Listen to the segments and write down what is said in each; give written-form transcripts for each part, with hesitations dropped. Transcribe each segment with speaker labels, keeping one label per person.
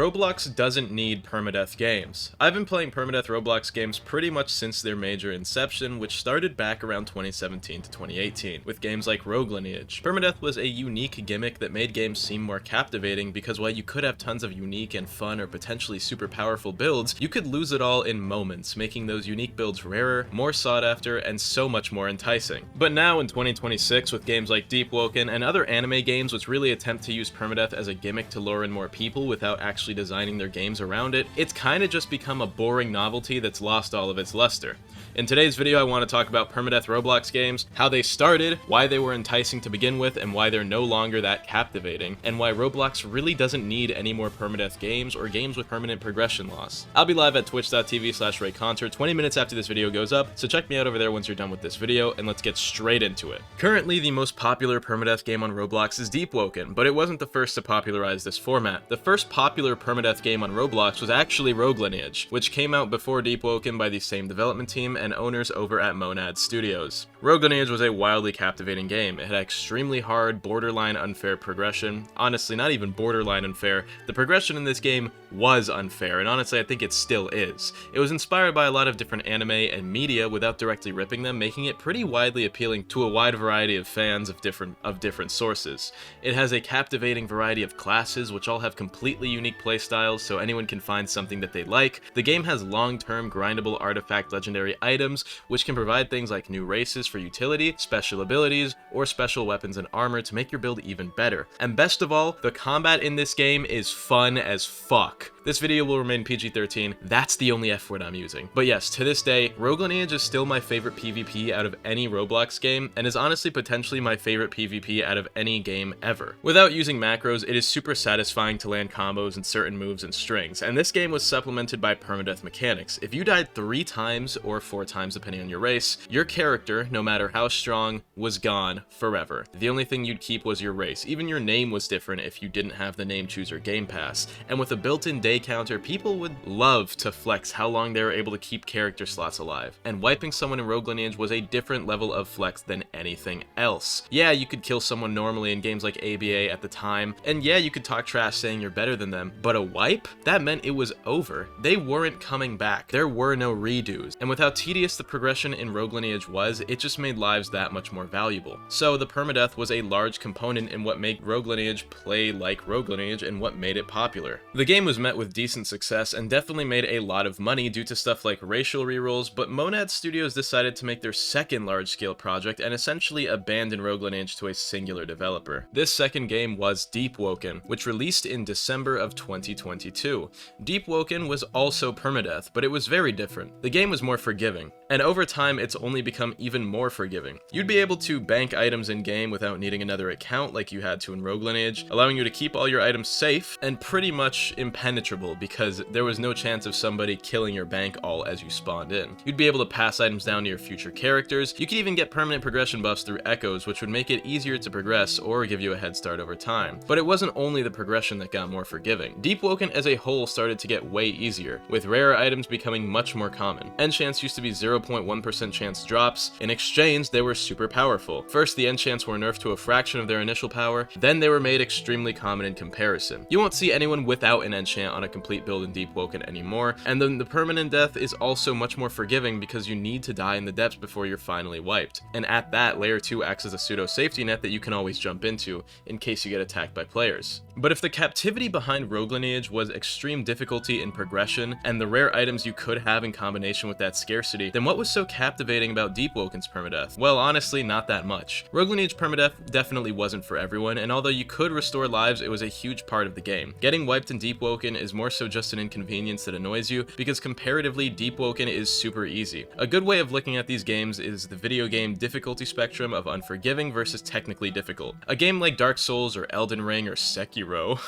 Speaker 1: Roblox doesn't need permadeath games. I've been playing permadeath Roblox games pretty much since their major inception, which started back around 2017 to 2018, with games like Rogue Lineage. Permadeath was a unique gimmick that made games seem more captivating because while you could have tons of unique and fun or potentially super powerful builds, you could lose it all in moments, making those unique builds rarer, more sought after, and so much more enticing. But now in 2026, with games like Deepwoken and other anime games which really attempt to use permadeath as a gimmick to lure in more people without actually designing their games around it, it's kinda just become a boring novelty that's lost all of its luster. In today's video, I want to talk about permadeath Roblox games, how they started, why they were enticing to begin with, and why they're no longer that captivating, and why Roblox really doesn't need any more permadeath games or games with permanent progression loss. I'll be live at twitch.tv/Reaconteur 20 minutes after this video goes up, so check me out over there once you're done with this video, and let's get straight into it. Currently, the most popular permadeath game on Roblox is Deepwoken, but it wasn't the first to popularize this format. The first popular permadeath game on Roblox was actually Rogue Lineage, which came out before Deepwoken by the same development team and owners over at Monad Studios. Rogue Lineage was a wildly captivating game. It had extremely hard, borderline unfair progression. Honestly, not even borderline unfair. The progression in this game was unfair, and honestly, I think it still is. It was inspired by a lot of different anime and media without directly ripping them, making it pretty widely appealing to a wide variety of fans of different sources. It has a captivating variety of classes, which all have completely unique playstyles, so anyone can find something that they like. The game has long-term grindable artifact legendary items, which can provide things like new races for utility, special abilities, or special weapons and armor to make your build even better. And best of all, the combat in this game is fun as fuck. This video will remain PG-13, that's the only F word I'm using. But yes, to this day, Rogue Lineage is still my favorite PvP out of any Roblox game, and is honestly potentially my favorite PvP out of any game ever. Without using macros, it is super satisfying to land combos and certain moves and strings, and this game was supplemented by permadeath mechanics. If you died 3 times, or 4 times depending on your race, your character, no matter how strong, was gone forever. The only thing you'd keep was your race. Even your name was different if you didn't have the name chooser game pass, and with a built-in day counter, people would love to flex how long they were able to keep character slots alive, and wiping someone in Rogue Lineage was a different level of flex than anything else. Yeah, you could kill someone normally in games like ABA at the time, and yeah, you could talk trash saying you're better than them, but a wipe? That meant it was over. They weren't coming back. There were no redos, and with how tedious the progression in Rogue Lineage was, it just made lives that much more valuable. So the permadeath was a large component in what made Rogue Lineage play like Rogue Lineage and what made it popular. The game was met with decent success and definitely made a lot of money due to stuff like racial rerolls, but Monad Studios decided to make their second large-scale project and essentially abandon Rogue Lineage to a singular developer. This second game was Deepwoken, which released in December of 2022. Deepwoken was also permadeath, but it was very different. The game was more forgiving, and over time it's only become even more forgiving. You'd be able to bank items in-game without needing another account like you had to in Rogue Lineage, allowing you to keep all your items safe and pretty much impenetrable because there was no chance of somebody killing your bank all as you spawned in. You'd be able to pass items down to your future characters. You could even get permanent progression buffs through echoes, which would make it easier to progress or give you a head start over time. But it wasn't only the progression that got more forgiving. Deepwoken as a whole started to get way easier, with rarer items becoming much more common. Enchants used to be 0.1% chance drops. In exchange, they were super powerful. First, the enchants were nerfed to a fraction of their initial power, then they were made extremely common in comparison. You won't see anyone without an enchant on a complete build in Deepwoken anymore, and then the permanent death is also much more forgiving because you need to die in the depths before you're finally wiped. And at that, Layer 2 acts as a pseudo safety net that you can always jump into in case you get attacked by players. But if the captivity behind Rogue Lineage was extreme difficulty in progression and the rare items you could have in combination with that scarcity, then what was so captivating about Deepwoken's permadeath? Well, honestly, not that much. Rogue Lineage permadeath definitely wasn't for everyone, and although you could restore lives, it was a huge part of the game. Getting wiped in Deepwoken is more so just an inconvenience that annoys you, because comparatively, Deepwoken is super easy. A good way of looking at these games is the video game difficulty spectrum of unforgiving versus technically difficult. A game like Dark Souls or Elden Ring or Sekiro,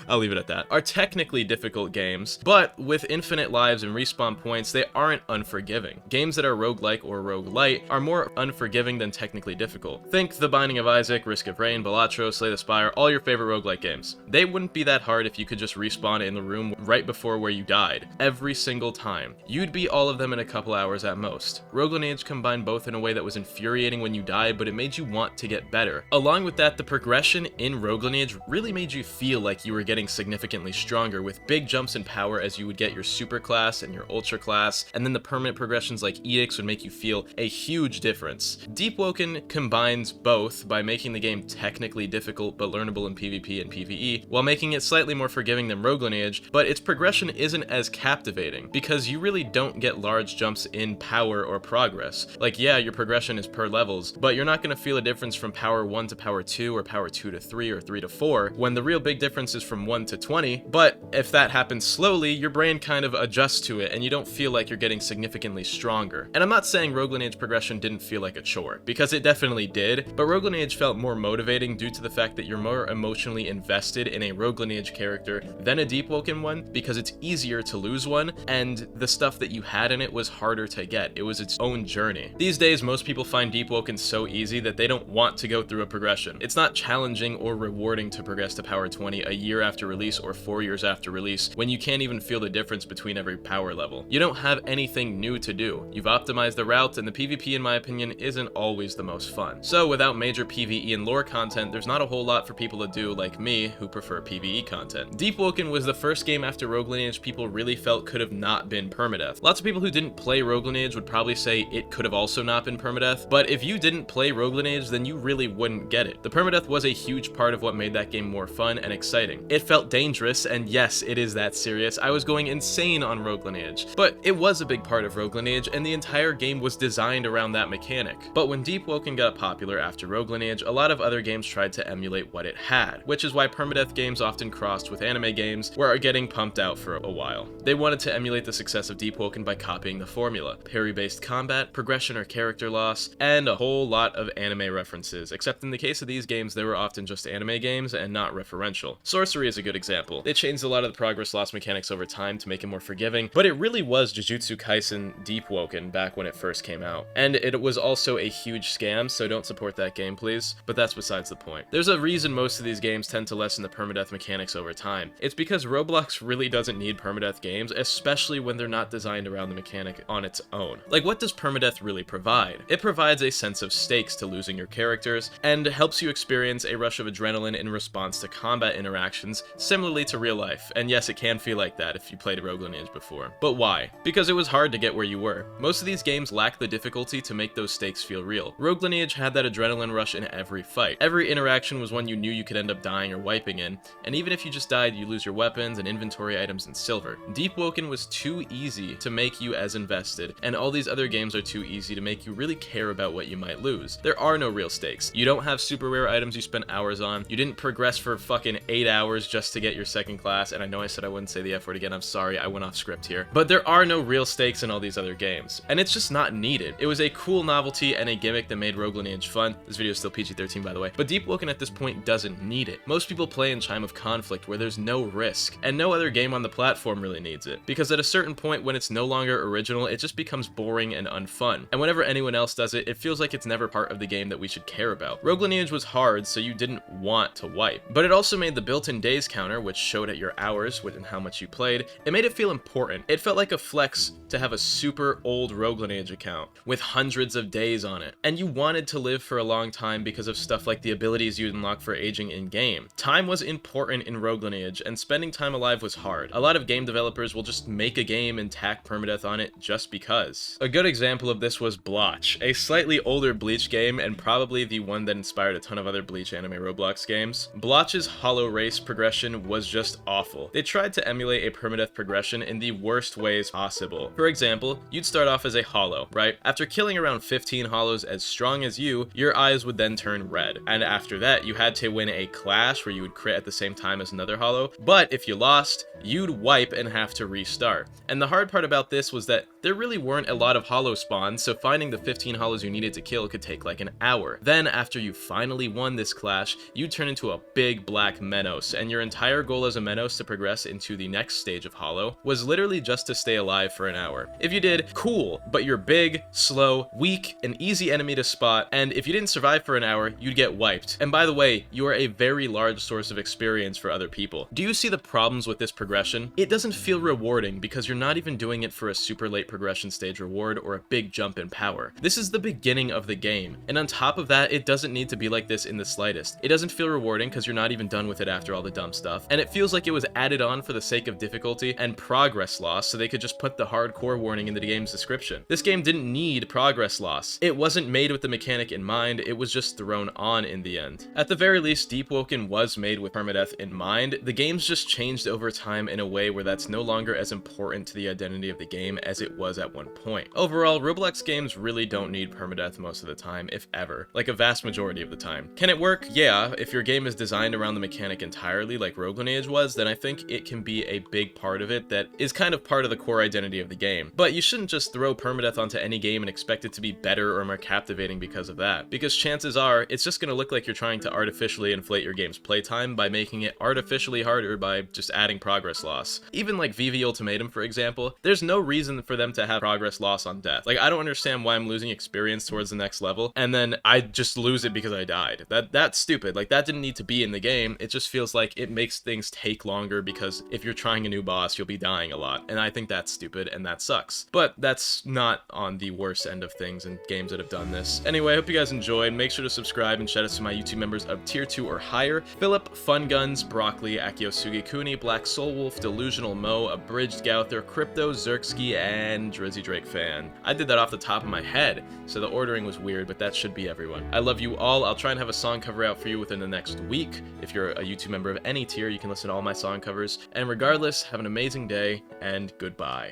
Speaker 1: I'll leave it at that, are technically difficult games, but with infinite lives and respawn points, they aren't unforgiving. Games that are roguelike or roguelite are more unforgiving than technically difficult. Think The Binding of Isaac, Risk of Rain, Balatro, Slay the Spire, all your favorite roguelike games. They wouldn't be that hard if you could just respawn in the room right before where you died, every single time. You'd beat all of them in a couple hours at most. Rogue Lineage combined both in a way that was infuriating when you died, but it made you want to get better. Along with that, the progression in Rogue Lineage Age really made you feel like you were getting significantly stronger, with big jumps in power as you would get your super class and your ultra class, and then the permanent progressions like edicts would make you feel a huge difference. Deepwoken combines both by making the game technically difficult but learnable in PvP and PvE, while making it slightly more forgiving than Rogue Lineage, but its progression isn't as captivating, because you really don't get large jumps in power or progress. Like, yeah, your progression is per levels, but you're not going to feel a difference from power 1 to power 2 or power 2 to 3 or 3 to 4, when the real big difference is from 1 to 20, but if that happens slowly, your brain kind of adjusts to it and you don't feel like you're getting significantly stronger. And I'm not saying Rogue Lineage progression didn't feel like a chore, because it definitely did, but Rogue Lineage felt more motivating due to the fact that you're more emotionally invested in a Rogue Lineage character than a Deepwoken one, because it's easier to lose one, and the stuff that you had in it was harder to get. It was its own journey. These days, most people find Deepwoken so easy that they don't want to go through a progression. It's not challenging or rewarding to progress to power 20 a year after release or 4 years after release, when you can't even feel the difference between every power level. You don't have anything new to do. You've optimized the route, and the PvP, in my opinion, isn't always the most fun. So without major PvE and lore content, there's not a whole lot for people to do like me, who prefer PvE content. Deepwoken was the first game after Rogue Lineage people really felt could have not been permadeath. Lots of people who didn't play Rogue Lineage would probably say it could have also not been permadeath, but if you didn't play Rogue Lineage, then you really wouldn't get it. The permadeath was a huge part of what made that game more fun and exciting. It felt dangerous, and yes, it is that serious. I was going insane on Rogue Lineage, but it was a big part of Rogue Lineage, and the entire game was designed around that mechanic. But when Deepwoken got popular after Rogue Lineage, a lot of other games tried to emulate what it had, which is why permadeath games often crossed with anime games were getting pumped out for a while. They wanted to emulate the success of Deepwoken by copying the formula: parry-based combat, progression or character loss, and a whole lot of anime references, except in the case of these games, they were often just anime games and not referential. Sorcery is a good example. They changed a lot of the progress loss mechanics over time to make it more forgiving, but it really was Jujutsu Kaisen Deepwoken back when it first came out. And it was also a huge scam, so don't support that game, please, but that's besides the point. There's a reason most of these games tend to lessen the permadeath mechanics over time. It's because Roblox really doesn't need permadeath games, especially when they're not designed around the mechanic on its own. Like, what does permadeath really provide? It provides a sense of stakes to losing your characters, and helps you experience a rush of adrenaline in response to combat interactions, similarly to real life. And yes, it can feel like that if you played Rogue Lineage before. But why? Because it was hard to get where you were. Most of these games lack the difficulty to make those stakes feel real. Rogue Lineage had that adrenaline rush in every fight. Every interaction was one you knew you could end up dying or wiping in, and even if you just died, you lose your weapons and inventory items and silver. Deepwoken was too easy to make you as invested, and all these other games are too easy to make you really care about what you might lose. There are no real stakes. You don't have super rare items you spend hours on. You didn't progress for fucking 8 hours just to get your second class, and I know I said I wouldn't say the F word again, I'm sorry, I went off script here. But there are no real stakes in all these other games, and it's just not needed. It was a cool novelty and a gimmick that made Rogue Lineage fun. This video is still PG-13, by the way, but Deepwoken at this point doesn't need it. Most people play in Chime of Conflict, where there's no risk, and no other game on the platform really needs it, because at a certain point when it's no longer original, it just becomes boring and unfun, and whenever anyone else does it, it feels like it's never part of the game that we should care about. Rogue Lineage was hard, so you didn't want to wipe, but it also made the built-in days counter, which showed at your hours and how much you played, it made it feel important. It felt like a flex to have a super old Rogue Lineage account with hundreds of days on it, and you wanted to live for a long time because of stuff like the abilities you'd unlock for aging in-game. Time was important in Rogue Lineage, and spending time alive was hard. A lot of game developers will just make a game and tack permadeath on it just because. A good example of this was Blotch, a slightly older Bleach game, and probably the one that inspired a ton of other Bleach anime Roblox games. Blotch's hollow race progression was just awful. They tried to emulate a permadeath progression in the worst ways possible. For example, you'd start off as a hollow, right? After killing around 15 hollows as strong as you, your eyes would then turn red, and after that you had to win a clash where you would crit at the same time as another hollow, but if you lost, you'd wipe and have to restart. And the hard part about this was that there really weren't a lot of hollow spawns, so finding the 15 hollows you needed to kill could take like an hour. Then after you finally won this clash, you'd turn into a big black Menos, and your entire goal as a Menos to progress into the next stage of hollow was literally just to stay alive for an hour. If you did, cool, but you're big, slow, weak, an easy enemy to spot, and if you didn't survive for an hour, you'd get wiped. And by the way, you are a very large source of experience for other people. Do you see the problems with this progression? It doesn't feel rewarding because you're not even doing it for a super late progression stage reward or a big jump in power. This is the beginning of the game, and on top of that, it doesn't need to be like this in the slightest. It doesn't feel rewarding rewarding because you're not even done with it after all the dumb stuff, and it feels like it was added on for the sake of difficulty and progress loss so they could just put the hardcore warning into the game's description. This game didn't need progress loss. It wasn't made with the mechanic in mind, it was just thrown on in the end. At the very least, Deepwoken was made with permadeath in mind. The game's just changed over time in a way where that's no longer as important to the identity of the game as it was at one point. Overall, Roblox games really don't need permadeath most of the time, if ever. Like a vast majority of the time. Can it work? Yeah. If your game is designed around the mechanic entirely, like Rogue Lineage was, then I think it can be a big part of it that is kind of part of the core identity of the game. But you shouldn't just throw permadeath onto any game and expect it to be better or more captivating because of that. Because chances are, it's just going to look like you're trying to artificially inflate your game's playtime by making it artificially harder by just adding progress loss. Even like VV Ultimatum, for example, there's no reason for them to have progress loss on death. Like, I don't understand why I'm losing experience towards the next level, and then I just lose it because I died. That's stupid. Like, that didn't need to be in the game. It just feels like it makes things take longer because if you're trying a new boss, you'll be dying a lot, and I think that's stupid, and that sucks. But that's not on the worst end of things in games that have done this. Anyway, I hope you guys enjoyed. Make sure to subscribe and shout out to my YouTube members of tier 2 or higher: Philip, Fun Guns, Broccoli, Akiosugi Kuni, Black Soul Wolf, Delusional Mo, Abridged Gauther, Crypto, Zerksky, and Drizzy Drake Fan. I did that off the top of my head, so the ordering was weird, but that should be everyone. I love you all. I'll try and have a song cover out for you within the next week. If you're a YouTube member of any tier, you can listen to all my song covers. And regardless, have an amazing day, and goodbye.